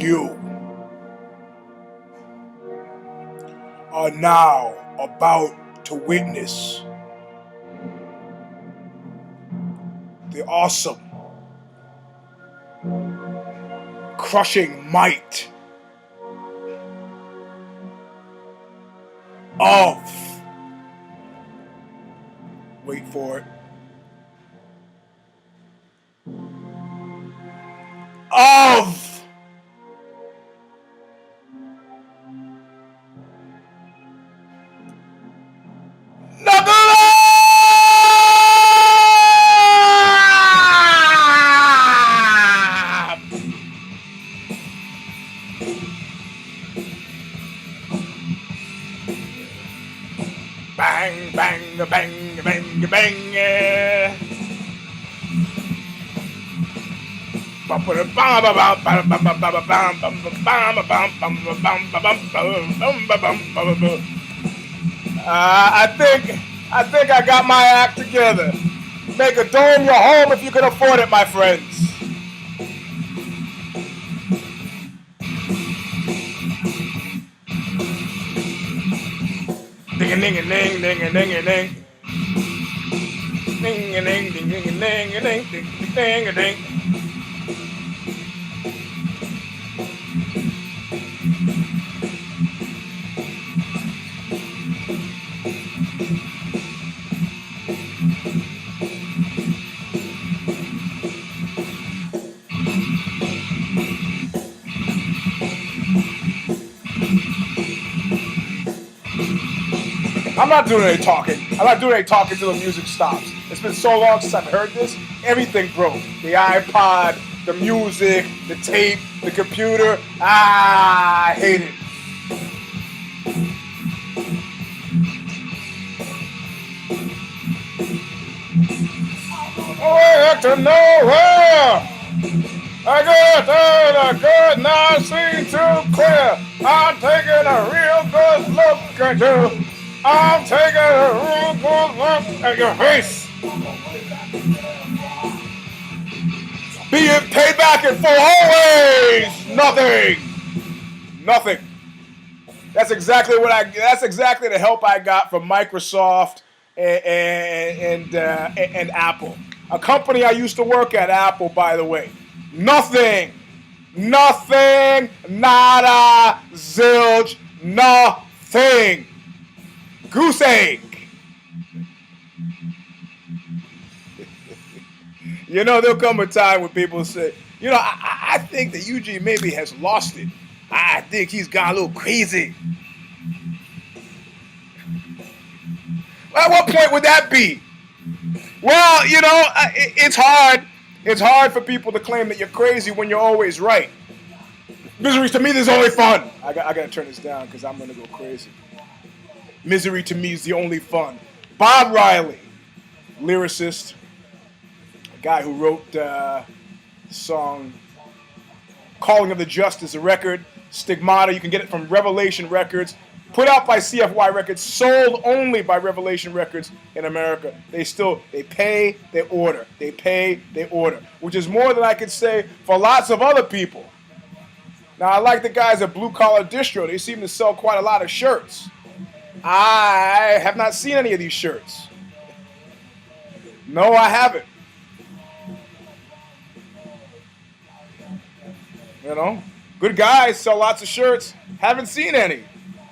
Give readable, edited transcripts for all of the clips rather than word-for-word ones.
You are now about to witness the awesome, crushing might of, wait for it, of Knuckle Up! Bang, bang, bang, bang, bang, yeah. I think I got my act together. Make a dome your home if you can afford it, my friends. Ding a ding a ding ding a ding a ding. Ding a ding ding ding a ding a ding ding a ding. I'm not doing any talking. I'm not doing any talking until the music stops. It's been so long since I've heard this. Everything broke. The iPod, the music, the tape, the computer. I hate it. I got to know where I could not see too clear. I'm taking a real good look at you. I'm taking a real good look at your face. Being paid back in full, always nothing. Nothing. That's exactly the help I got from Microsoft and Apple. A company I used to work at, Apple, by the way. Nothing. Nothing. Nada. Zilch. Nothing. Goose egg. You know, there'll come a time when people say, you know, I think that Eugene maybe has lost it. I think he's gone a little crazy. At what point would that be? Well, you know, it's hard. It's hard for people to claim that you're crazy when you're always right. Misery to me is only fun. I got to turn this down because I'm going to go crazy. Misery to me is the only fun. Bob Riley, lyricist, a guy who wrote the song Calling of the Just is a record. Stigmata, you can get it from Revelation Records. Put out by CFY Records, sold only by Revelation Records in America. They pay, they order. They pay, they order. Which is more than I could say for lots of other people. Now, I like the guys at Blue Collar Distro. They seem to sell quite a lot of shirts. I have not seen any of these shirts. No, I haven't. You know, good guys sell lots of shirts. Haven't seen any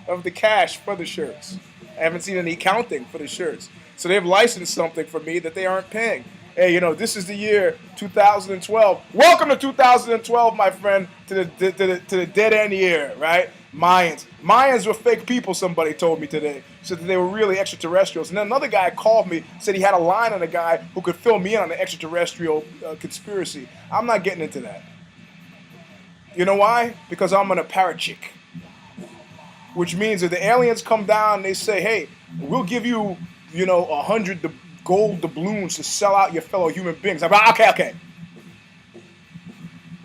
of the cash for the shirts. I haven't seen any accounting for the shirts. So they've licensed something for me that they aren't paying. Hey, you know, this is the year 2012. Welcome to 2012, my friend, to the dead end year, right? Mayans were fake people, somebody told me today. Said that they were really extraterrestrials. And then another guy called me, said he had a line on a guy who could fill me in on the extraterrestrial conspiracy. I'm not getting into that. You know why? Because I'm an apparatchik. Which means if the aliens come down and they say, hey, we'll give you, 100 gold doubloons to sell out your fellow human beings. I'm like, okay.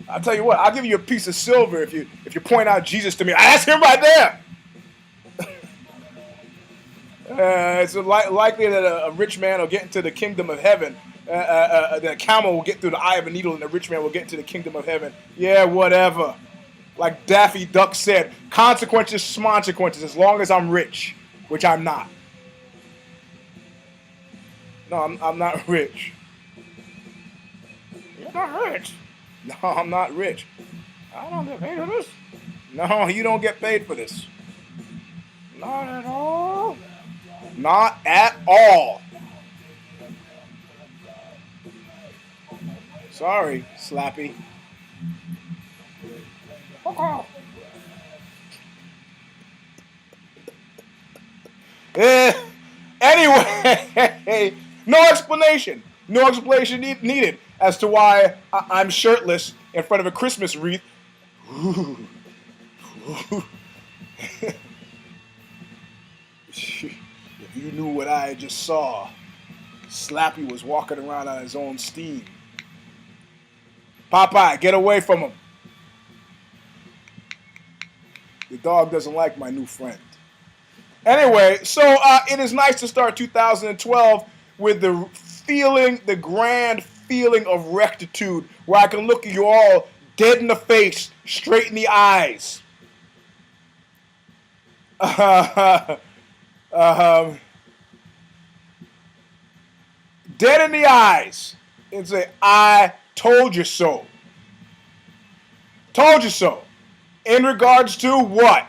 I'll tell you what, I'll give you a piece of silver if you point out Jesus to me. That's him right there. It's likely that a rich man will get into the kingdom of heaven. The camel will get through the eye of a needle and the rich man will get into the kingdom of heaven. Yeah, whatever. Like Daffy Duck said, consequences, smonsequences, as long as I'm rich, which I'm not. No, I'm not rich. You're not rich. No, I'm not rich. I don't get paid for this. No, you don't get paid for this. Not at all. Not at all. Sorry, Slappy. Anyway, no explanation. No explanation needed as to why I'm shirtless in front of a Christmas wreath. If you knew what I just saw, Slappy was walking around on his own steam. Popeye, get away from him. The dog doesn't like my new friend. Anyway, so it is nice to start 2012 with the feeling, the grand feeling of rectitude, where I can look at you all dead in the face, straight in the eyes. Dead in the eyes and say, I told you so. Told you so. In regards to what?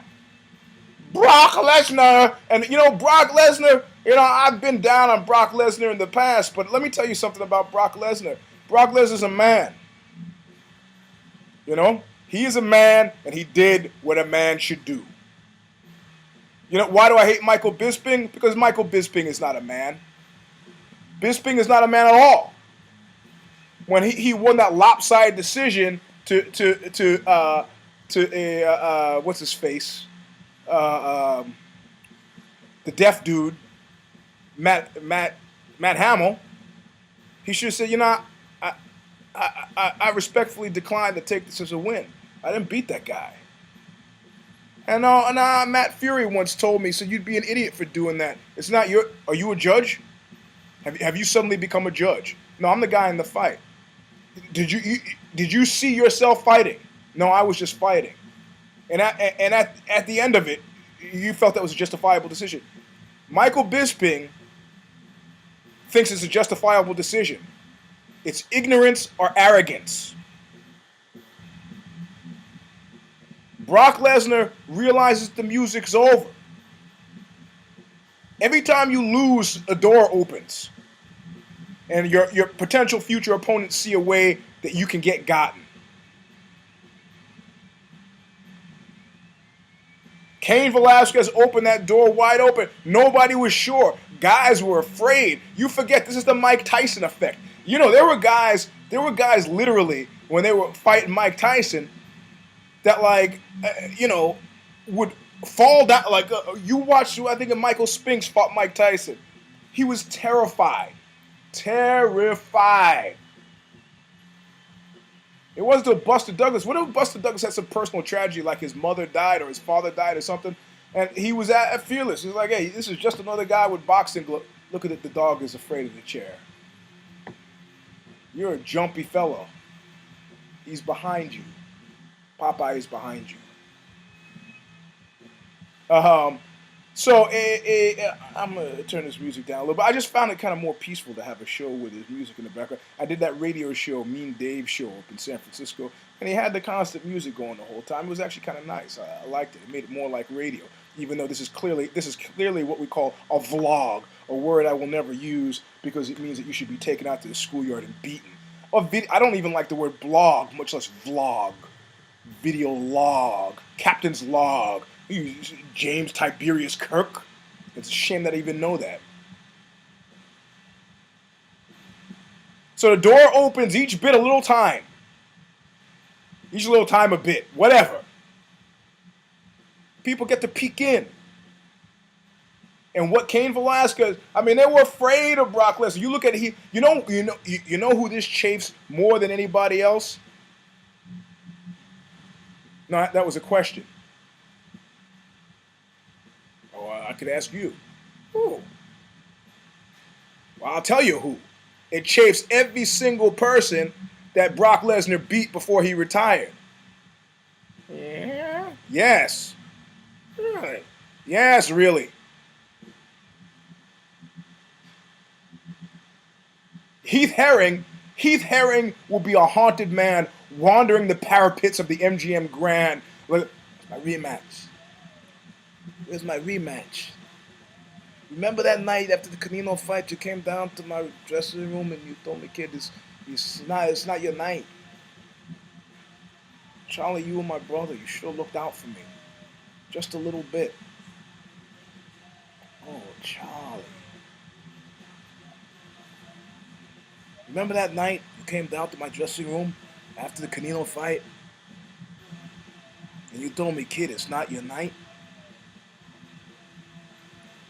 Brock Lesnar. And, you know, Brock Lesnar, you know, I've been down on Brock Lesnar in the past, but let me tell you something about Brock Lesnar. Brock Lesnar's a man. You know? He is a man, and he did what a man should do. You know, why do I hate Michael Bisping? Because Michael Bisping is not a man. Bisping is not a man at all. When he won that lopsided decision to what's his face? The deaf dude, Matt Hamill, he should have said, you know, I respectfully decline to take this as a win. I didn't beat that guy. And Matt Fury once told me, so you'd be an idiot for doing that. It's not your. Are you a judge? Have you suddenly become a judge? No, I'm the guy in the fight. Did you see yourself fighting? No, I was just fighting. And at the end of it, you felt that was a justifiable decision. Michael Bisping thinks it's a justifiable decision. It's ignorance or arrogance. Brock Lesnar realizes the music's over. Every time you lose, a door opens. And your potential future opponents see a way that you can get gotten. Cain Velasquez opened that door wide open. Nobody was sure. Guys were afraid. You forget, this is the Mike Tyson effect. You know, there were guys literally, when they were fighting Mike Tyson, that would fall down. You watched, I think, Michael Spinks fought Mike Tyson. He was terrified. Terrified. It wasn't until Buster Douglas. What if Buster Douglas had some personal tragedy, like his mother died or his father died or something, and he was at fearless. He was like, hey, this is just another guy with boxing gloves. Look at it, the dog is afraid of the chair. You're a jumpy fellow. He's behind you. Popeye is behind you. So I'm going to turn this music down a little bit. I just found it kind of more peaceful to have a show with his music in the background. I did that radio show, Mean Dave show, up in San Francisco, and he had the constant music going the whole time. It was actually kind of nice. I liked it. It made it more like radio, even though this is clearly what we call a vlog, a word I will never use because it means that you should be taken out to the schoolyard and beaten. I don't even like the word blog, much less vlog. Video log, captain's log. James Tiberius Kirk. It's a shame that I even know that. So the door opens each bit a little time. Each little time a bit. Whatever. People get to peek in. And what Cain Velasquez, they were afraid of Brock Lesnar. You look at it, you know who this chafes more than anybody else? No, that was a question. I could ask you. Who? Well, I'll tell you who. It chafes every single person that Brock Lesnar beat before he retired. Yeah. Yes. Really. Yes, really. Heath Herring, Heath Herring will be a haunted man wandering the parapets of the MGM Grand. Where's my rematch? Where's my rematch? Remember that night after the Canino fight, you came down to my dressing room and you told me, kid, it's not your night. Charlie, you were my brother. You should have looked out for me. Just a little bit. Oh, Charlie. Remember that night you came down to my dressing room after the Canino fight? And you told me, kid, it's not your night?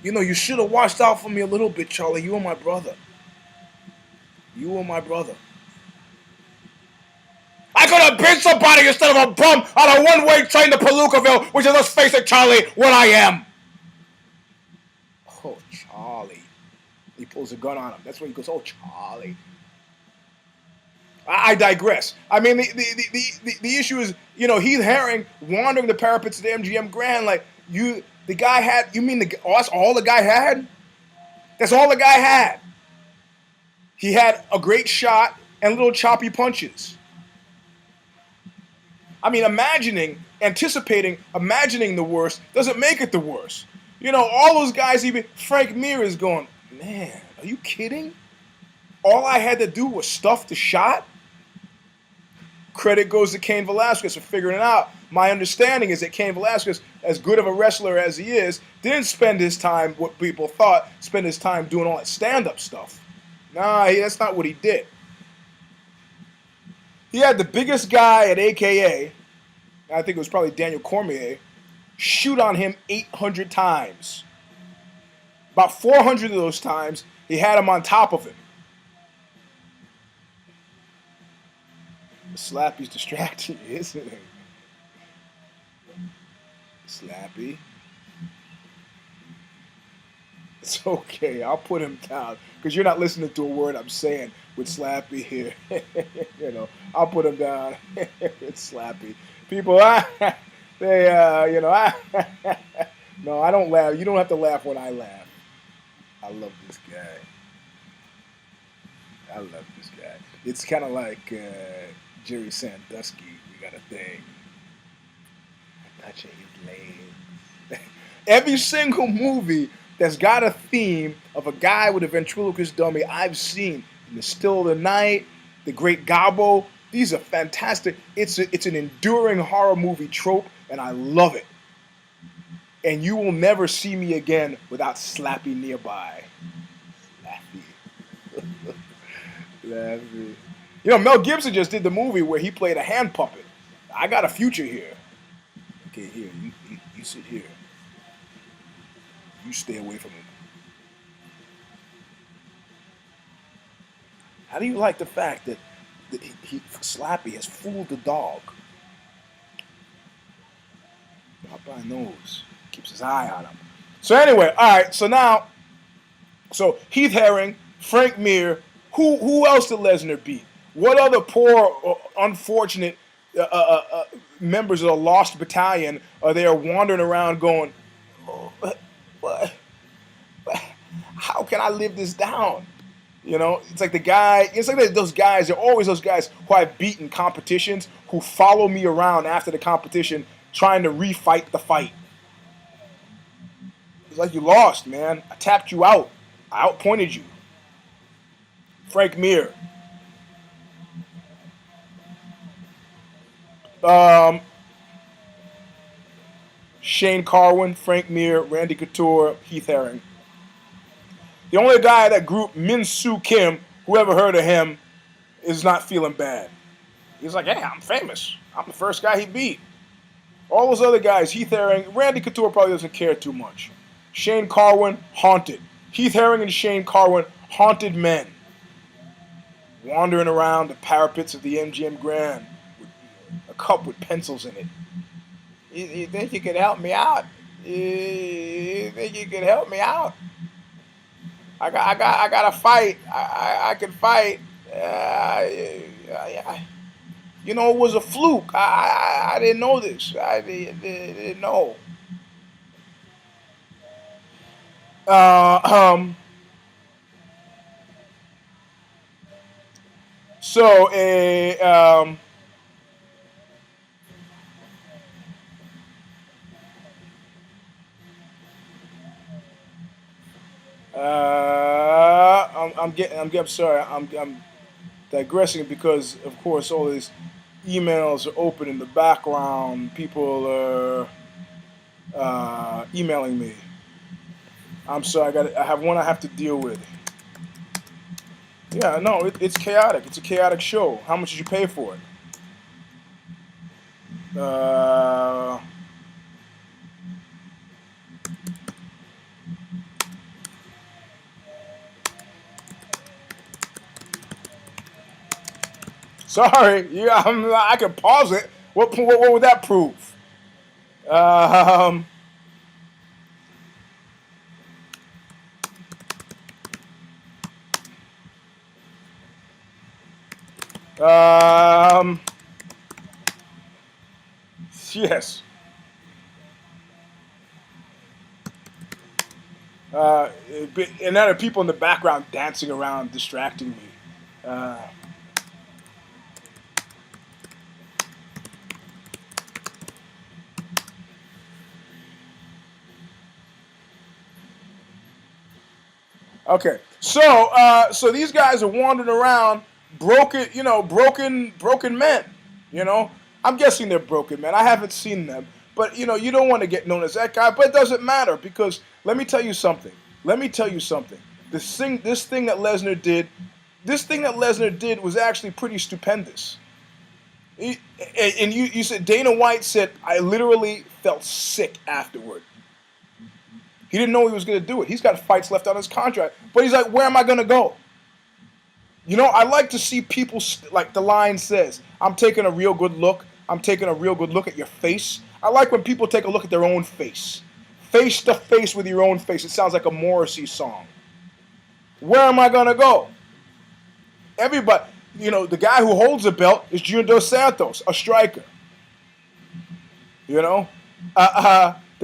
You know, you should have watched out for me a little bit, Charlie. You were my brother. You were my brother. I could have been somebody instead of a bum on a one-way train to Palookaville, which is, let's face it, Charlie, what I am. Oh, Charlie. He pulls a gun on him. That's when he goes, oh, Charlie. I digress. I mean, the issue is, you know, Heath Herring wandering the parapets of the MGM Grand, like, the guy had, you mean, that's all the guy had? That's all the guy had. He had a great shot and little choppy punches. I mean, imagining the worst doesn't make it the worst. You know, all those guys, even Frank Mir is going, man, are you kidding? All I had to do was stuff the shot? Credit goes to Cain Velasquez for figuring it out. My understanding is that Cain Velasquez, as good of a wrestler as he is, didn't spend his time, what people thought, spend his time doing all that stand-up stuff. Nah, that's not what he did. He had the biggest guy at AKA, I think it was probably Daniel Cormier, shoot on him 800 times. About 400 of those times, he had him on top of him. Slappy's distracting you, isn't he? Slappy. It's okay. I'll put him down because you're not listening to a word I'm saying with Slappy here. You know, I'll put him down. It's Slappy. People, they, you know, no, I don't laugh. You don't have to laugh when I laugh. I love this guy. I love this guy. It's kind of like Jerry Sandusky. We got a thing. Touching his legs. Every single movie that's got a theme of a guy with a ventriloquist dummy I've seen. In The Still of the Night, The Great Gobbo. These are fantastic. It's an enduring horror movie trope, and I love it. And you will never see me again without Slappy nearby. Slappy. Slappy. You know, Mel Gibson just did the movie where he played a hand puppet. I got a future here. Okay, here, you sit here. You stay away from him. How do you like the fact that Slappy has fooled the dog? Popeye knows. Keeps his eye on him. So anyway, all right, so Heath Herring, Frank Mir, who else did Lesnar beat? What other poor, unfortunate members of the Lost Battalion are there wandering around going, oh, what? How can I live this down? You know, it's like those guys, there are always those guys who I've beaten competitions who follow me around after the competition trying to refight the fight. It's like you lost, man. I tapped you out. I outpointed you. Frank Mir. Shane Carwin, Frank Mir, Randy Couture, Heath Herring. The only guy of that group, Min Soo Kim, whoever heard of him, is not feeling bad. He's like, hey, I'm famous. I'm the first guy he beat. All those other guys, Heath Herring, Randy Couture probably doesn't care too much. Shane Carwin, haunted. Heath Herring and Shane Carwin, haunted men. Wandering around the parapets of the MGM Grand with a cup with pencils in it. You think you could help me out? You think you could help me out? I got to fight. I can fight. Yeah. You know, it was a fluke. I didn't know this. I didn't know. Uh, um, so a I'm sorry. I'm digressing because, of course, all these emails are open in the background. People are emailing me. I'm sorry. I have one I have to deal with. Yeah, no, it's chaotic. It's a chaotic show. How much did you pay for it? Sorry. Yeah, I can pause it. What would that prove? Um, um, yes. Uh, and there are people in the background dancing around, distracting me. Uh, okay, so these guys are wandering around, broken men. You know, I'm guessing they're broken men. I haven't seen them, but you don't want to get known as that guy. But it doesn't matter because let me tell you something. Let me tell you something. This thing that Lesnar did, was actually pretty stupendous. And you said Dana White said I literally felt sick afterward. He didn't know he was going to do it. He's got fights left on his contract, but he's like, where am I going to go? I like to see people like the line says, I'm taking a real good look. I'm taking a real good look at your face. I like when people take a look at their own face to face with your own face. It sounds like a Morrissey song. Where am I going to go? Everybody, the guy who holds the belt is Junior Dos Santos, a striker. The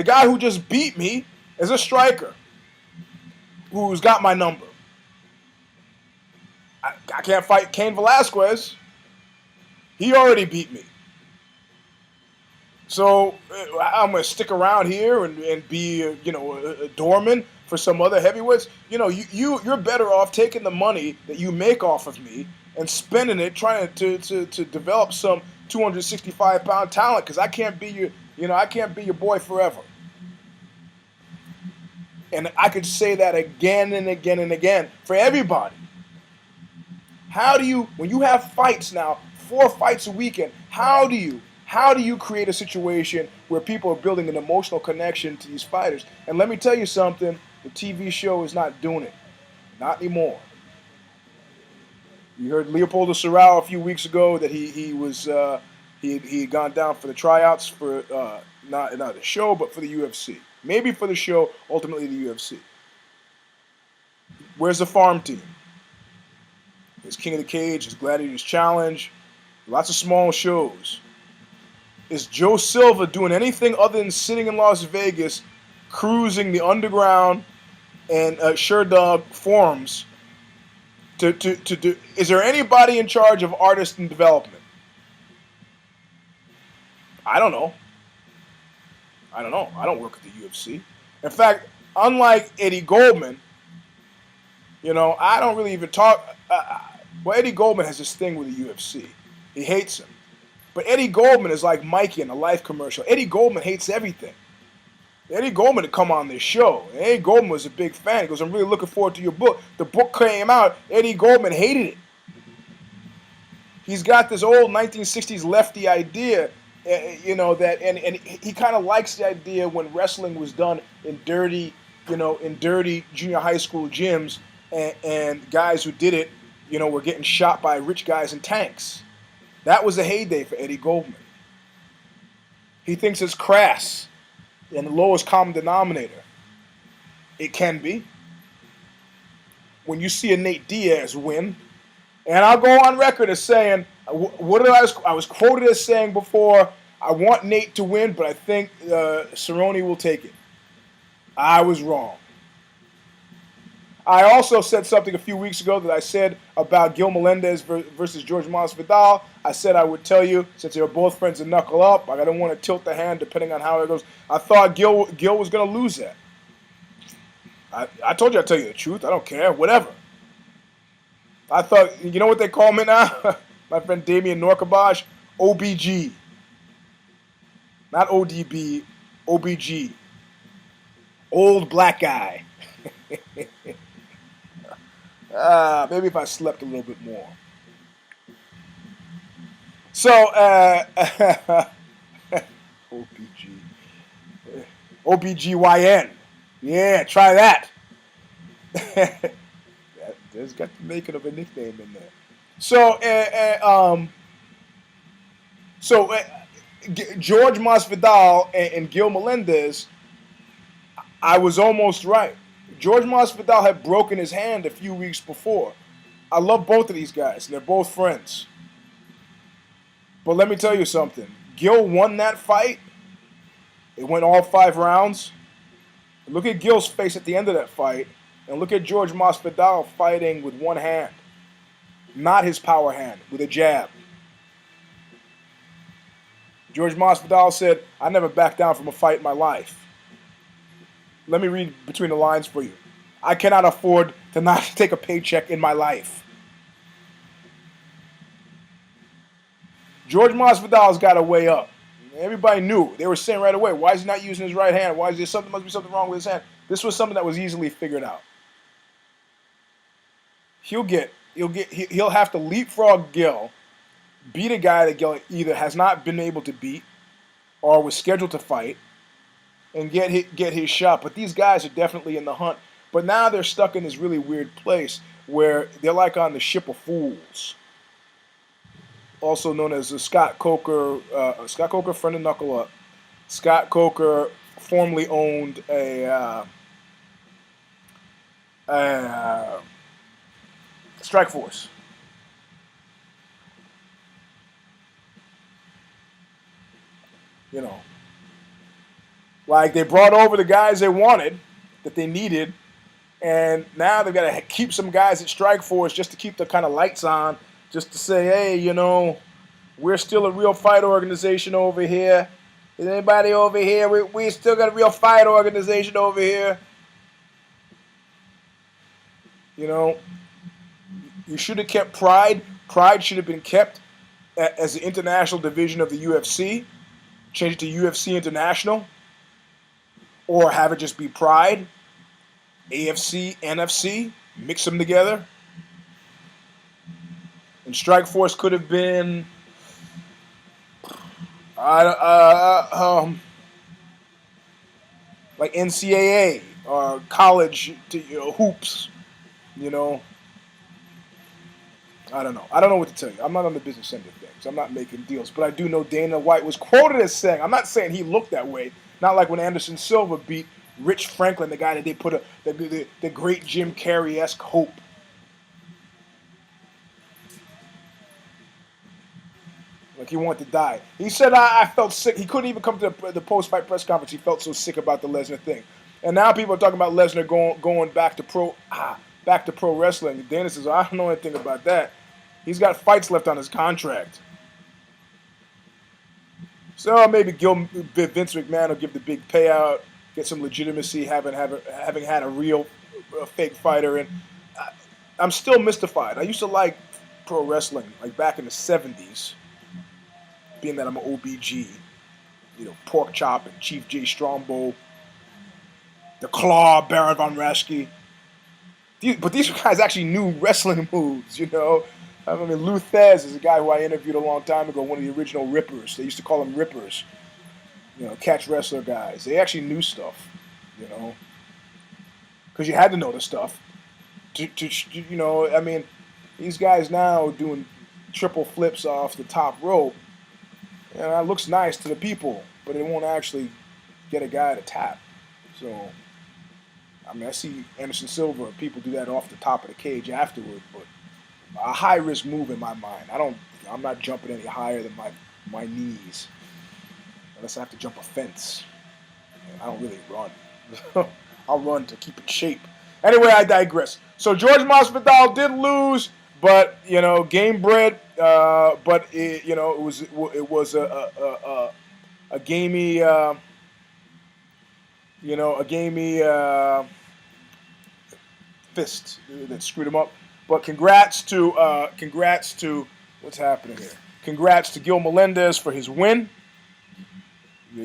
guy who just beat me is a striker who's got my number. I can't fight Cain Velasquez. He already beat me. So I'm going to stick around here and be, a doorman for some other heavyweights. You're better off taking the money that you make off of me and spending it trying to develop some 265-pound talent because I can't be your boy forever. And I could say that again and again and again for everybody. How do you, when you have fights now, 4 fights a weekend, how do you create a situation where people are building an emotional connection to these fighters? And let me tell you something, the TV show is not doing it. Not anymore. You heard Leopoldo Serrao a few weeks ago that he had gone down for the tryouts for not the show, but for the UFC. Maybe for the show, ultimately the UFC. Where's the farm team? There's King of the Cage, there's Gladiators Challenge, lots of small shows. Is Joe Silva doing anything other than sitting in Las Vegas, cruising the underground and Sherdog forums to do? Is there anybody in charge of artist and development? I don't know. I don't work at the UFC. In fact, unlike Eddie Goldman, I don't really even talk. Eddie Goldman has this thing with the UFC. He hates him. But Eddie Goldman is like Mikey in a Life commercial. Eddie Goldman hates everything. Eddie Goldman had come on this show. Eddie Goldman was a big fan. He goes, I'm really looking forward to your book. The book came out. Eddie Goldman hated it. He's got this old 1960s lefty idea, and he kind of likes the idea when wrestling was done in dirty junior high school gyms, and guys who did it, were getting shot by rich guys in tanks. That was a heyday for Eddie Goldman. He thinks it's crass and the lowest common denominator. It can be. When you see a Nate Diaz win, and I'll go on record as saying What did I was quoted as saying before? I want Nate to win, but I think Cerrone will take it. I was wrong. I also said something a few weeks ago that I said about Gil Melendez versus George Masvidal. I said I would tell you, since they were both friends and Knuckle Up, I don't want to tilt the hand depending on how it goes. I thought Gil was going to lose that. I told you I'd tell you the truth. I don't care. Whatever. I thought, you know what they call me now? My friend Damian Norkabosh? OBG. Not ODB, OBG. Old black guy. Maybe if I slept a little bit more. So, OBG. OBGYN. Yeah, try that. There's got the making of a nickname in there. So, George Masvidal and Gil Melendez, I was almost right. George Masvidal had broken his hand a few weeks before. I love both of these guys, and they're both friends. But let me tell you something. Gil won that fight. It went all 5 rounds. Look at Gil's face at the end of that fight, and look at George Masvidal fighting with one hand. Not his power hand, with a jab. George Masvidal said, I never backed down from a fight in my life. Let me read between the lines for you. I cannot afford to not take a paycheck in my life. George Masvidal's got a way up. Everybody knew. They were saying right away, why is he not using his right hand? Why is there something, must be something wrong with his hand? This was something that was easily figured out. He'll have to leapfrog Gil, beat a guy that Gil either has not been able to beat or was scheduled to fight, and get his shot. But these guys are definitely in the hunt. But now they're stuck in this really weird place where they're like on the ship of fools. Also known as the Scott Coker friend of Knuckle Up. Scott Coker formerly owned a Strike Force. You know, like they brought over the guys they wanted, that they needed, and now they've got to keep some guys at Strike Force just to keep the kind of lights on, just to say, hey, you know, we're still a real fight organization over here. Is anybody over here? We still got a real fight organization over here. You know, you should have kept Pride. Pride should have been kept as the international division of the UFC. Change it to UFC International. Or have it just be Pride, AFC, NFC. Mix them together. And Strike Force could have been like NCAA or college hoops, you know. I don't know. I don't know what to tell you. I'm not on the business end of things. I'm not making deals. But I do know Dana White was quoted as saying, I'm not saying he looked that way, not like when Anderson Silva beat Rich Franklin, the guy that they put the great Jim Carrey-esque hope. Like he wanted to die. He said, I felt sick. He couldn't even come to the post-fight press conference. He felt so sick about the Lesnar thing. And now people are talking about Lesnar going back to pro wrestling. Dana says, I don't know anything about that. He's got fights left on his contract. So maybe Vince McMahon will give the big payout, get some legitimacy, having had a real fake fighter. And I'm still mystified. I used to like pro wrestling, like back in the 70s, being that I'm an OBG. You know, Pork Chop and Chief J. Strongbow, the Claw, Baron Von Raschke. But these guys actually knew wrestling moves, you know. I mean, Lou Thez is a guy who I interviewed a long time ago, one of the original Rippers. They used to call them Rippers, you know, catch wrestler guys. They actually knew stuff, you know, because you had to know the stuff. You know, I mean, these guys now doing triple flips off the top rope, and that looks nice to the people, but it won't actually get a guy to tap. So, I mean, I see Anderson Silva and people do that off the top of the cage afterward, but a high-risk move in my mind. I don't I'm not jumping any higher than my knees. Unless I have to jump a fence. And I don't really run. I'll run to keep in shape. Anyway, I digress. So George Masvidal did lose, but game bred. But it was a gamey a gamey fist that screwed him up. But congrats to what's happening here. Congrats to Gil Melendez for his win.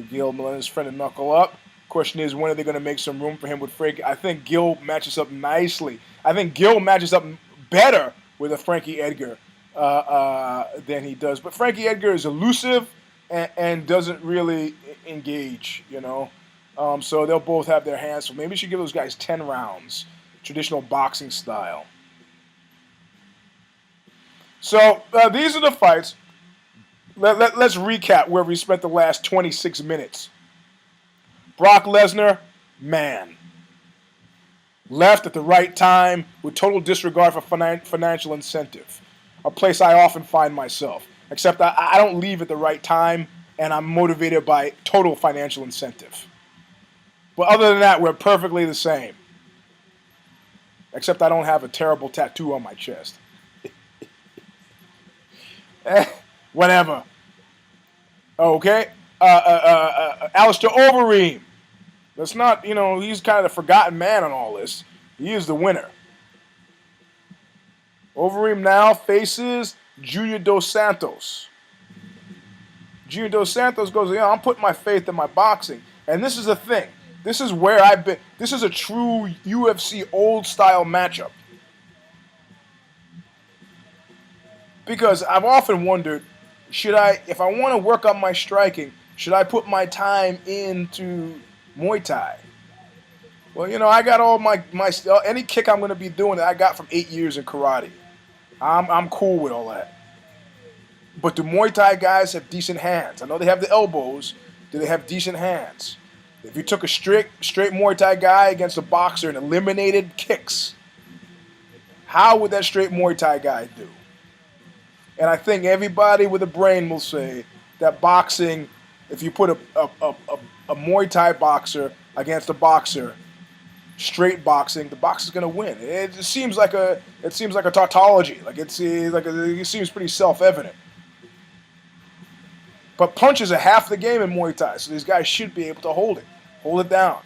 Gil Melendez friend of Knuckle Up. Question is, when are they going to make some room for him with Frankie? I think Gil matches up nicely. I think Gil matches up better with a Frankie Edgar than he does. But Frankie Edgar is elusive and doesn't really engage, So they'll both have their hands. So maybe you should give those guys 10 rounds, traditional boxing style. So these are the fights. Let's recap where we spent the last 26 minutes. Brock Lesnar, man. Left at the right time with total disregard for financial incentive. A place I often find myself. Except I don't leave at the right time, and I'm motivated by total financial incentive. But other than that, we're perfectly the same. Except I don't have a terrible tattoo on my chest. Whatever. Okay. ALISTAIR Overeem. That's not, he's kind of the forgotten man on all this. He is the winner. Overeem now faces Junior Dos Santos. Junior Dos Santos goes, I'm putting my faith in my boxing. And this is the thing. This is where I've been. This is a true UFC old style matchup. Because I've often wondered, if I want to work on my striking, should I put my time into Muay Thai? Well, I got all my any kick I'm going to be doing that I got from 8 years in karate. I'm cool with all that. But do Muay Thai guys have decent hands? I know they have the elbows. Do they have decent hands? If you took a straight Muay Thai guy against a boxer and eliminated kicks, how would that straight Muay Thai guy do? And I think everybody with a brain will say that boxing, if you put a Muay Thai boxer against a boxer, straight boxing, the boxer's going to win. It seems like a tautology. It seems pretty self-evident. But punches are half the game in Muay Thai, so these guys should be able to hold it down.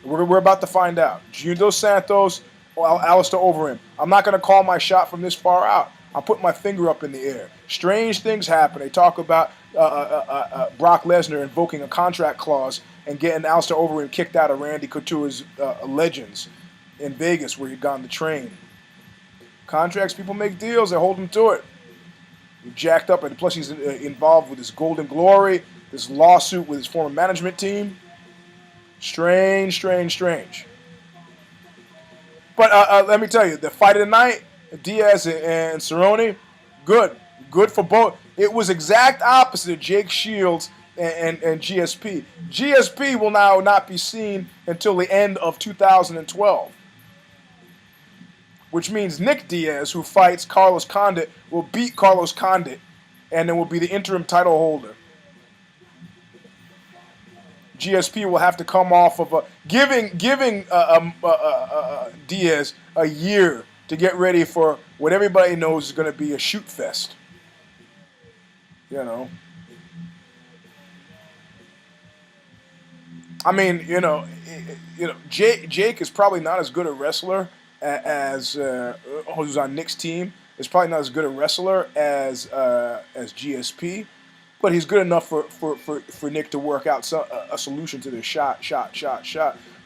We're about to find out. Junior Dos Santos or ALISTAIR Overeem. I'm not going to call my shot from this far out. I'll put my finger up in the air. Strange things happen. They talk about Brock Lesnar invoking a contract clause and getting ALISTAIR Overeem kicked out of Randy Couture's Legends in Vegas where he'd gone to train. Contracts, people make deals. They hold him to it. He's jacked up, and plus he's involved with his Golden Glory, this lawsuit with his former management team. Strange. But let me tell you, the fight of the night, Diaz and Cerrone, good for both. It was exact opposite of Jake Shields and GSP. GSP will now not be seen until the end of 2012. Which means Nick Diaz, who fights Carlos Condit, will beat Carlos Condit and then will be the interim title holder. GSP will have to come off of giving Diaz a year to get ready for what everybody knows is going to be a shoot fest. I mean, Jake is probably not as good a wrestler as who's on Nick's team. Is probably not as good a wrestler as GSP, but he's good enough for Nick to work out a solution to this shot.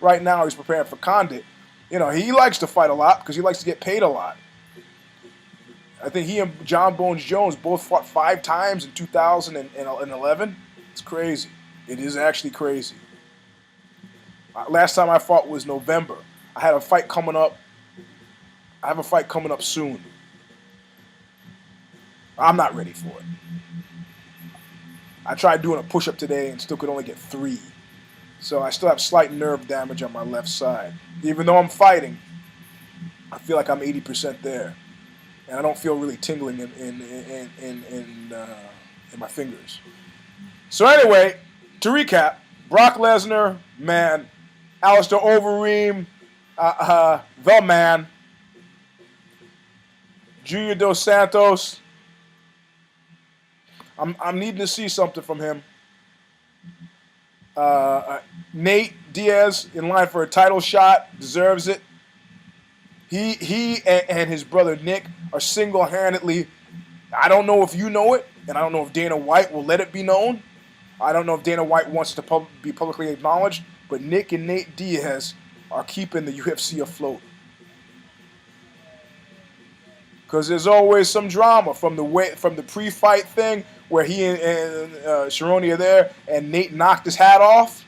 Right now, he's preparing for Condit. He likes to fight a lot because he likes to get paid a lot. I think he and John Bones Jones both fought 5 times in 2011. It's crazy. It is actually crazy. Last time I fought was November. I had a fight coming up. I have a fight coming up soon. I'm not ready for it. I tried doing a push-up today and still could only get 3. So I still have slight nerve damage on my left side. Even though I'm fighting, I feel like I'm 80% there. and I don't feel really tingling in my fingers. So anyway, to recap, Brock Lesnar, man, ALISTAIR OVEREEM, the man, Junior Dos Santos. I'm needing to see something from him. Nate Diaz in line for a title shot, deserves it. He and his brother Nick are single-handedly. I don't know if you know it, and I don't know if Dana White will let it be known. I don't know if Dana White wants to be publicly acknowledged, but Nick and Nate Diaz are keeping the UFC afloat. Because there's always some drama from the pre-fight thing where he and Cerrone are there, and Nate knocked his hat off.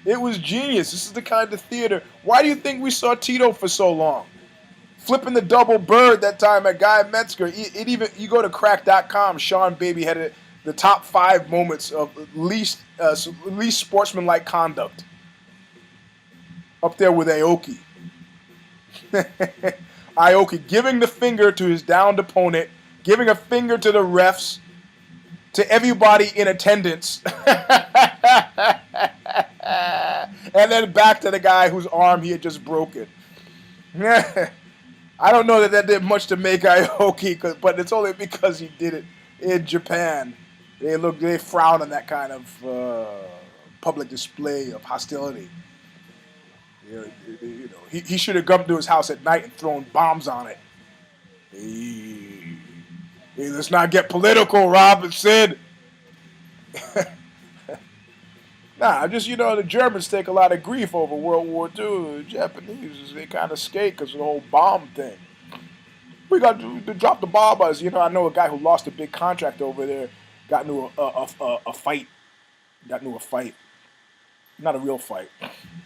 It was genius. This is the kind of theater. Why do you think we saw Tito for so long? Flipping the double bird that time at Guy Metzger. You go to crack.com, Sean Baby had the top 5 moments of least sportsmanlike conduct. Up there with Aoki. Aoki giving the finger to his downed opponent, giving a finger to the refs, to everybody in attendance, and then back to the guy whose arm he had just broken. I don't know that did much to make Aoki, but it's only because he did it in Japan. They frown on that kind of public display of hostility. He should have come to his house at night and thrown bombs on it. Hey, let's not get political, Robinson. The Germans take a lot of grief over World War II. The Japanese, they kind of skate because of the whole bomb thing. We got to drop the bombers. I know a guy who lost a big contract over there, got into a fight. Got into a fight. Not a real fight.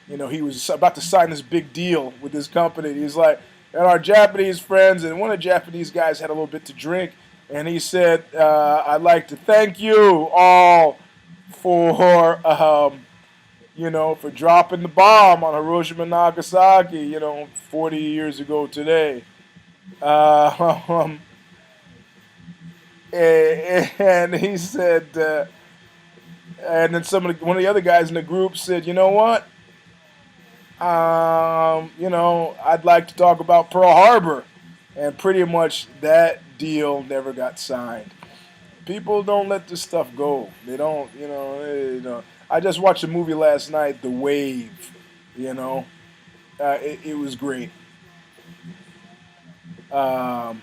He was about to sign this big deal with this company. He's like, and our Japanese friends, and one of the Japanese guys had a little bit to drink, and he said, I'd like to thank you all for, for dropping the bomb on Hiroshima and Nagasaki, 40 years ago today. And he said, and then one of the other guys in the group said, you know what? I'd like to talk about Pearl Harbor. And pretty much that deal never got signed. People don't let this stuff go. They don't, I just watched a movie last night, The Wave. It was great. It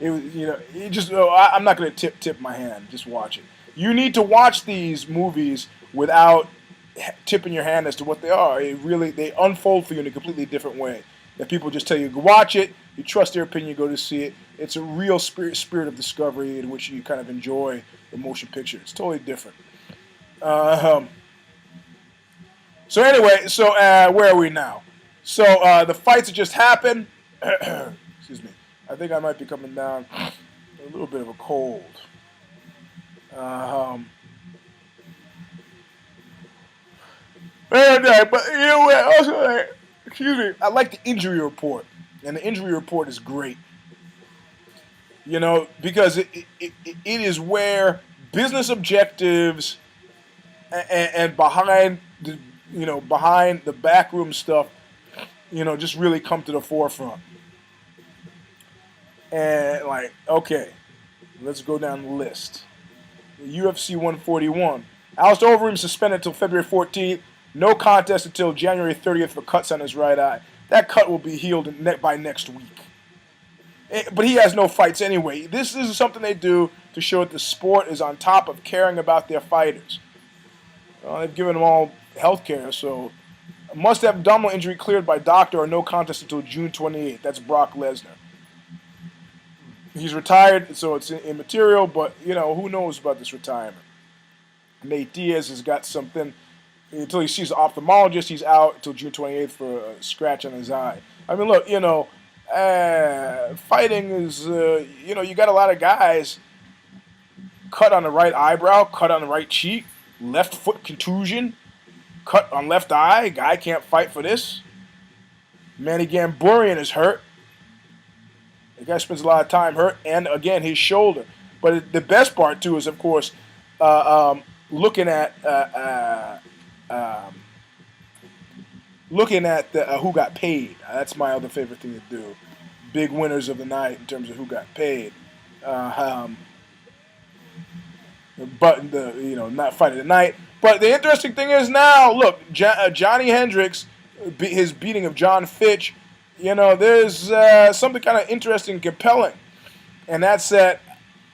was, I'm not going to tip my hand. Just watch it. You need to watch these movies without tipping your hand as to what they are. They unfold for you in a completely different way. That people just tell you, go watch it, you trust their opinion, you go to see it. It's a real spirit of discovery in which you kind of enjoy the motion picture. It's totally different. So anyway, where are we now? So the fights that just happened, excuse me, I think I might be coming down a little bit of a cold. But also, excuse me, I like the injury report, and the injury report is great. Because it is where business objectives and behind the backroom stuff, just really come to the forefront. And okay, let's go down the list. UFC 141. ALISTAIR Overeem suspended until February 14th. No contest until January 30th for cuts on his right eye. That cut will be healed by next week. But he has no fights anyway. This is something they do to show that the sport is on top of caring about their fighters. They've given them all health care, so must-have abdominal injury cleared by doctor or no contest until June 28th. That's Brock Lesnar. He's retired, so it's immaterial, but, who knows about this retirement? Nate Diaz has got something. Until he sees an ophthalmologist, he's out until June 28th for a scratch on his eye. I mean, look, fighting is, you got a lot of guys cut on the right eyebrow, cut on the right cheek, left foot contusion, cut on left eye. Guy can't fight for this. Manny Gamburian is hurt. The guy spends a lot of time hurt, and again, his shoulder. But the best part, too, is, of course, looking at who got paid. That's my other favorite thing to do. Big winners of the night in terms of who got paid. But not fight of the night. But the interesting thing is now, look, Johnny Hendricks, his beating of Jon Fitch. There's something kind of interesting, compelling, and that's that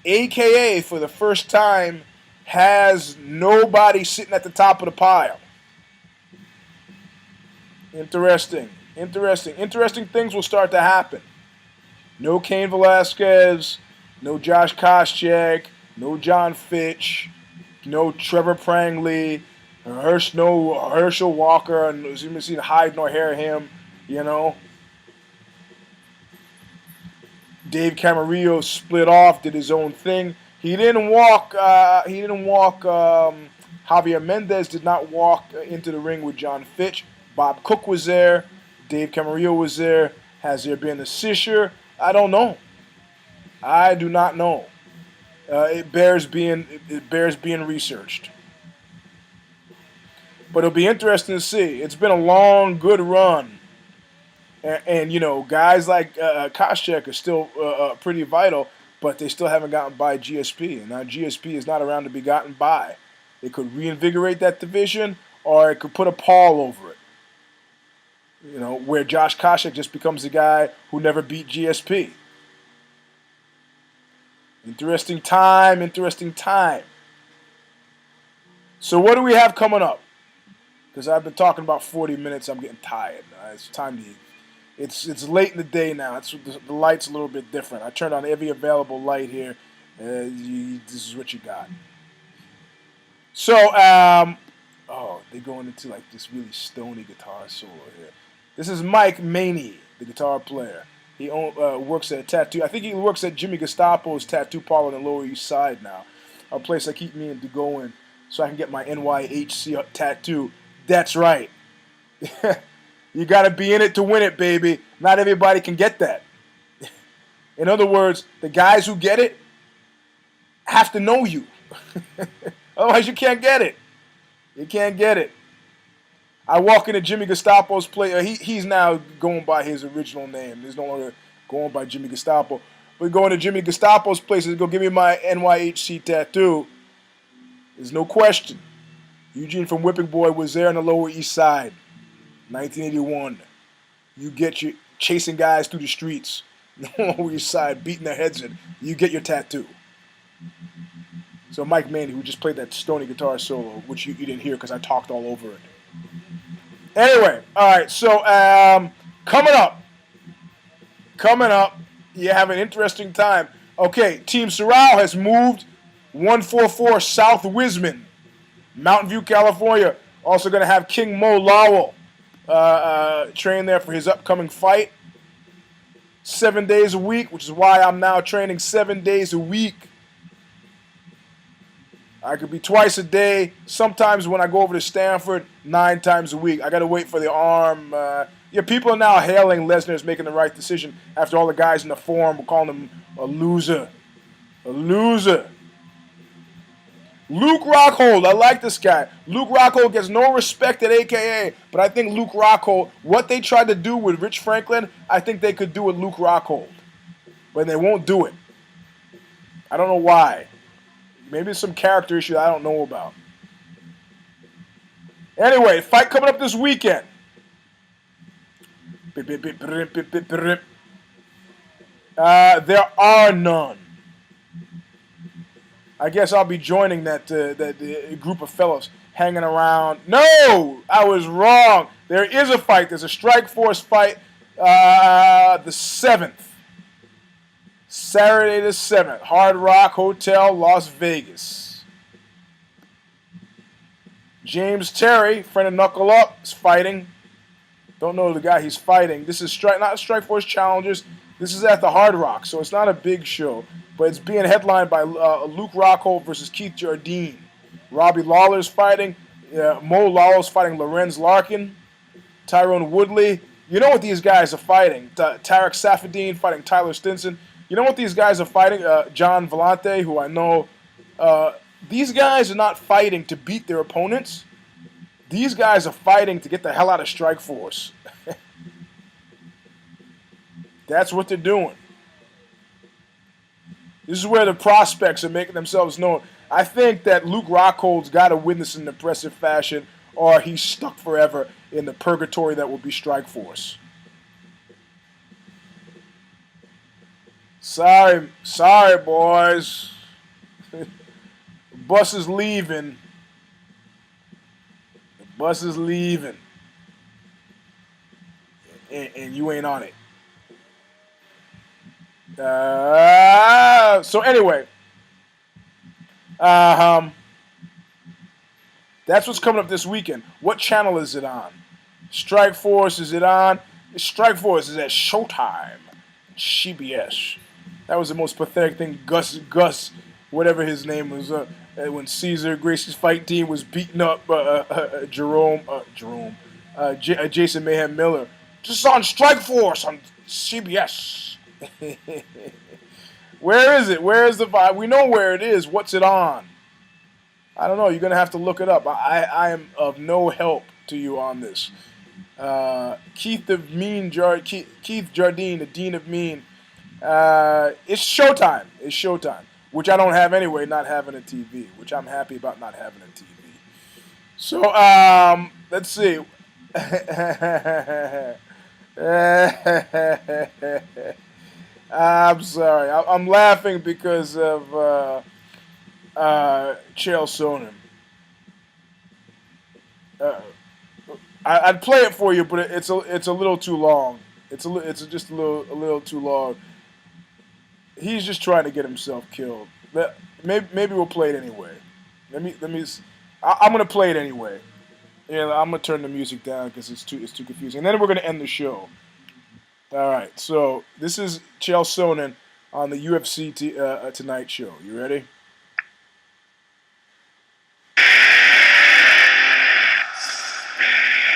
AKA for the first time has nobody sitting at the top of the pile. Interesting things will start to happen. No Cain Velasquez, no Josh Koscheck, no Jon Fitch, no Trevor Prangley, no Herschel Walker, and you haven't seen hide nor hair him, Dave Camarillo split off, did his own thing. He didn't walk. Javier Mendez did not walk into the ring with Jon Fitch. Bob Cook was there. Dave Camarillo was there. Has there been a scissor? I don't know. I do not know. It bears being researched. But it'll be interesting to see. It's been a long, good run. And guys like Koscheck are still pretty vital, but they still haven't gotten by GSP. And now GSP is not around to be gotten by. It could reinvigorate that division, or it could put a pall over it. Where Josh Koscheck just becomes the guy who never beat GSP. Interesting time. So what do we have coming up? Because I've been talking about 40 minutes. I'm getting tired. It's time to eat. It's late in the day now. The light's a little bit different. I turned on every available light here. This is what you got. So, they're going into like this really stony guitar solo here. This is Mike Maney, the guitar player. He works at a tattoo. I think he works at Jimmy Gestapo's tattoo parlor on the Lower East Side now. A place I keep meaning to go in so I can get my NYHC tattoo. That's right. You got to be in it to win it, baby. Not everybody can get that. In other words, the guys who get it have to know you. Otherwise, you can't get it. You can't get it. I walk into Jimmy Gestapo's place. He's now going by his original name. He's no longer going by Jimmy Gestapo. We go into Jimmy Gestapo's place and go give me my NYHC tattoo. There's no question. Eugene from Whipping Boy was there on the Lower East Side. 1981. You get your chasing guys through the streets. Lower East Side, beating their heads in. You get your tattoo. So Mike Maney, who just played that stony guitar solo, which you didn't hear because I talked all over it. Anyway, all right. So coming up, you have an interesting time. Okay, Team Sorrel has moved 144 South Wisman, Mountain View, California. Also going to have King Mo Lowell train there for his upcoming fight. 7 days a week, which is why I'm now training 7 days a week. I could be twice a day. Sometimes when I go over to Stanford, 9 times a week. I got to wait for the arm. People are now hailing Lesnar as making the right decision after all the guys in the forum were calling him a loser. A loser. Luke Rockhold, I like this guy. Luke Rockhold gets no respect at AKA, but I think Luke Rockhold, what they tried to do with Rich Franklin, I think they could do with Luke Rockhold. But they won't do it. I don't know why. Maybe it's some character issue I don't know about. Anyway, fight coming up this weekend. There are none. I guess I'll be joining that group of fellows hanging around. No, I was wrong. There is a fight. There's a Strikeforce fight the 7th. Saturday the 7th. Hard Rock Hotel, Las Vegas. James Terry, friend of Knuckle Up, is fighting. Don't know the guy he's fighting. This is not Strikeforce Challengers. This is at the Hard Rock, so it's not a big show. But it's being headlined by Luke Rockhold versus Keith Jardine. Robbie Lawler's fighting. Mo Lawler's fighting Lorenz Larkin. Tyrone Woodley You know what these guys are fighting? Tarek Safadine fighting Tyler Stinson. You know what these guys are fighting? John Vellante, who I know. These guys are not fighting to beat their opponents. These guys are fighting to get the hell out of Strikeforce. That's what they're doing. This is where the prospects are making themselves known. I think that Luke Rockhold's got to win this in impressive fashion, or he's stuck forever in the purgatory that will be Strikeforce. Sorry, boys. The bus is leaving. The bus is leaving. And you ain't on it. So anyway, that's what's coming up this weekend. What channel is it on? Strikeforce, is it on? Strikeforce is at Showtime, CBS. That was the most pathetic thing. Gus, whatever his name was, when Caesar Gracie's fight team was beating up Jason Mayhem Miller. Just on Strikeforce on CBS. Where is it? Where is the vibe? We know where it is. What's it on? I don't know. You're going to have to look it up. I am of no help to you on this. Keith Jardine, the Dean of Mean. It's Showtime. It's Showtime, which I don't have anyway, not having a TV, which I'm happy about not having a TV. So, let's see. I'm sorry. I'm laughing because of Chael Sonnen. I'd play it for you, but it's a little too long. It's just a little too long. He's just trying to get himself killed. Maybe we'll play it anyway. I'm gonna play it anyway. Yeah, I'm gonna turn the music down because it's too confusing. And then we're gonna end the show. All right, so this is Chael Sonnen on the UFC Tonight Show. You ready?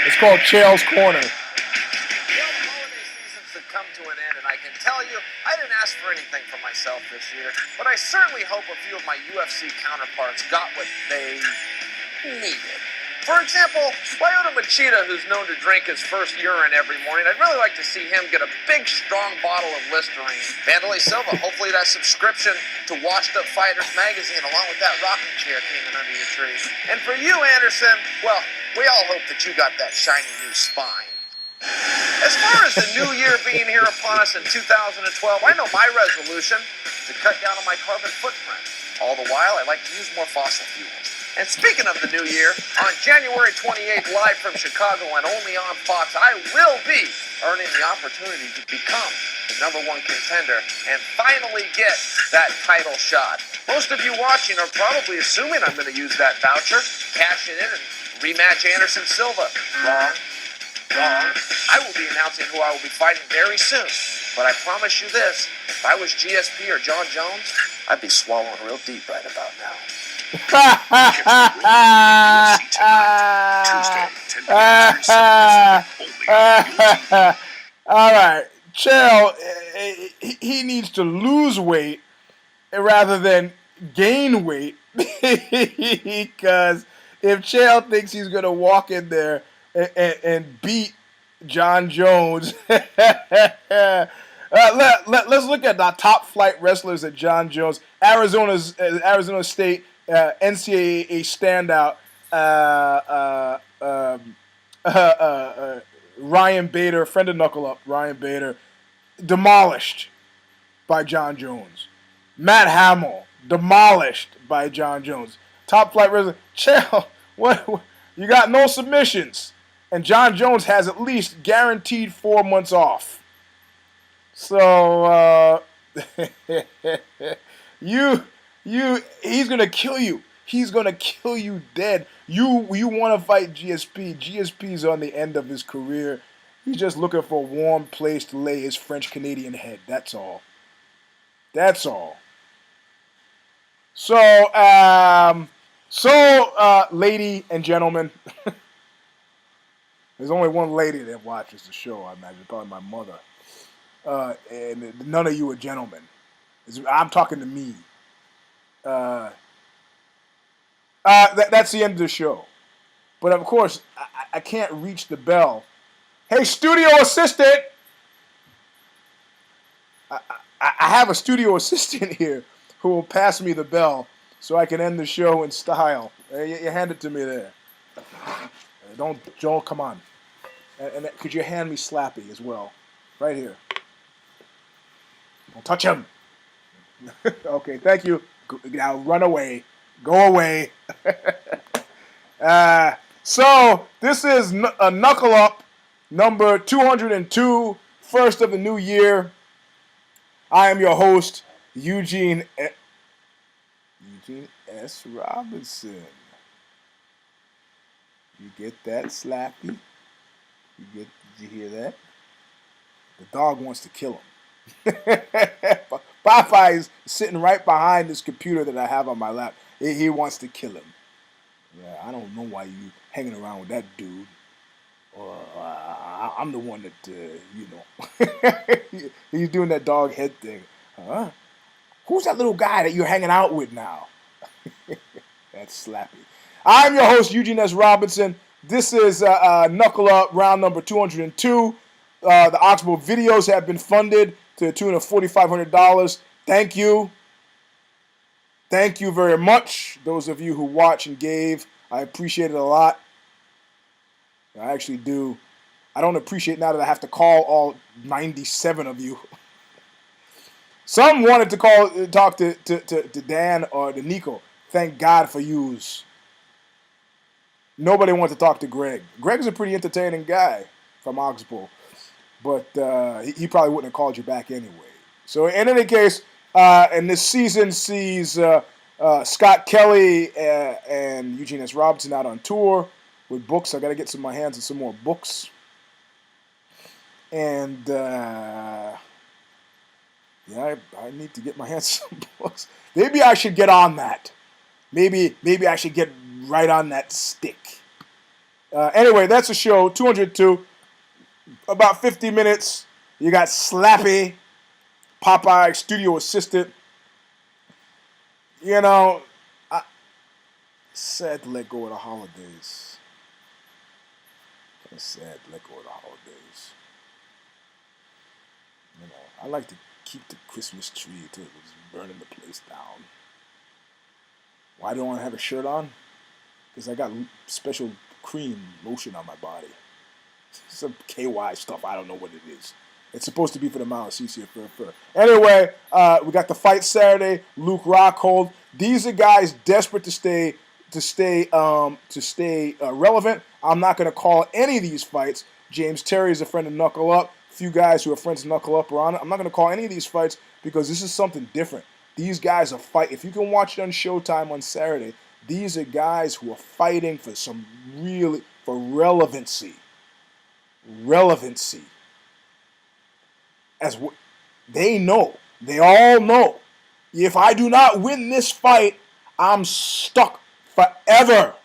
It's called Chael's Corner. The holiday seasons have come to an end, and I can tell you, I didn't ask for anything for myself this year, but I certainly hope a few of my UFC counterparts got what they needed. For example, Lyoto Machida, who's known to drink his first urine every morning, I'd really like to see him get a big, strong bottle of Listerine. Vanderlei Silva, hopefully that subscription to Washed Up Fighters magazine, along with that rocking chair, came in under your tree. And for you, Anderson, well, we all hope that you got that shiny new spine. As far as the new year being here upon us in 2012, I know my resolution to cut down on my carbon footprint. All the while, I like to use more fossil fuels. And speaking of the new year, on January 28th, live from Chicago and only on Fox, I will be earning the opportunity to become the #1 contender and finally get that title shot. Most of you watching are probably assuming I'm going to use that voucher, cash it in, and rematch Anderson Silva. Wrong. I will be announcing who I will be fighting very soon. But I promise you this, if I was GSP or Jon Jones, I'd be swallowing real deep right about now. All right, Chael, he needs to lose weight rather than gain weight because if Chael thinks he's gonna walk in there and beat Jon Jones, let's look at the top flight wrestlers at Jon Jones. Arizona State NCAA standout Ryan Bader, friend of Knuckle Up, Ryan Bader, demolished by Jon Jones. Matt Hamill, demolished by Jon Jones. Top flight wrestler. Chael, what? You got no submissions. And Jon Jones has at least guaranteed 4 months off. So, he's gonna kill you. He's gonna kill you dead. You want to fight GSP? GSP's on the end of his career. He's just looking for a warm place to lay his French Canadian head. That's all. That's all. So, lady and gentlemen, There's only one lady that watches the show, I imagine, probably my mother. And none of you are gentlemen. I'm talking to me. That's the end of the show. But of course, I can't reach the bell. Hey, studio assistant! I have a studio assistant here who will pass me the bell so I can end the show in style. You hand it to me there. Don't, Joel, come on. And could you hand me Slappy as well? Right here. Don't touch him. Okay, thank you. Now run away. Go away. So this is a Knuckle Up number 202, first of the new year. I am your host, EUGENE S. Robinson. You get that, Slappy? Did you hear that? The dog wants to kill him. Popeye is sitting right behind this computer that I have on my lap. He wants to kill him. Yeah, I don't know why you hanging around with that dude. I'm the one that, he's doing that dog head thing. Huh? Who's that little guy that you're hanging out with now? That's Slappy. I'm your host, EUGENE S. Robinson. This is Knuckle Up Round number 202. The Oxbow videos have been funded to the tune of $4,500. Thank you. Thank you very much, those of you who watch and gave. I appreciate it a lot. I actually do. I don't appreciate now that I have to call all 97 of you. Some wanted to talk to Dan or to Nico. Thank God for yous. Nobody wants to talk to Greg. Greg's a pretty entertaining guy from Oxbow, but he probably wouldn't have called you back anyway. So in any case, and this season sees Scott Kelly and EUGENE S. Robinson out on tour with books. I got to get my hands on some more books. And yeah, I need to get my hands on some books. Maybe I should get on that. Maybe I should get right on that stick. Anyway, that's the show, 202. About 50 minutes. You got Slappy, Popeye, studio assistant. You know, sad to let go of the holidays. Kind of sad to let go of the holidays. You know, I like to keep the Christmas tree until it was burning the place down. Why don't I have a shirt on? Because I got special cream lotion on my body. Some KY stuff. I don't know what it is. It's supposed to be for the Malassezia fur. Anyway, we got the fight Saturday. Luke Rockhold. These are guys desperate to stay relevant. I'm not going to call any of these fights. James Terry is a friend of Knuckle Up. A few guys who are friends of Knuckle Up are on it. I'm not going to call any of these fights because this is something different. These guys are fighting. If you can watch it on Showtime on Saturday, these are guys who are fighting for for relevancy. Relevancy. As they know, they all know, if I do not win this fight, I'm stuck forever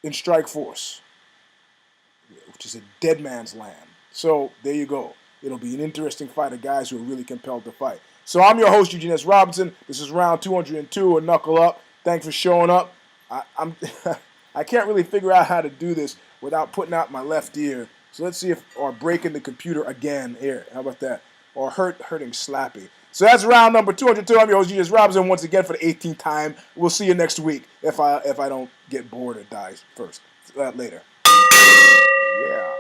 in Strikeforce, which is a dead man's land. So there you go. It'll be an interesting fight of guys who are really compelled to fight. So I'm your host, EUGENE S. Robinson. This is round 202 of Knuckle Up. Thanks for showing up. I can't really figure out how to do this without putting out my left ear. So let's see or breaking the computer again. Here, how about that? Or hurting Slappy. So that's round number 202. I'm your host, EUGENE S. Robinson, once again for the 18th time. We'll see you next week if I don't get bored or die first. Later. Yeah.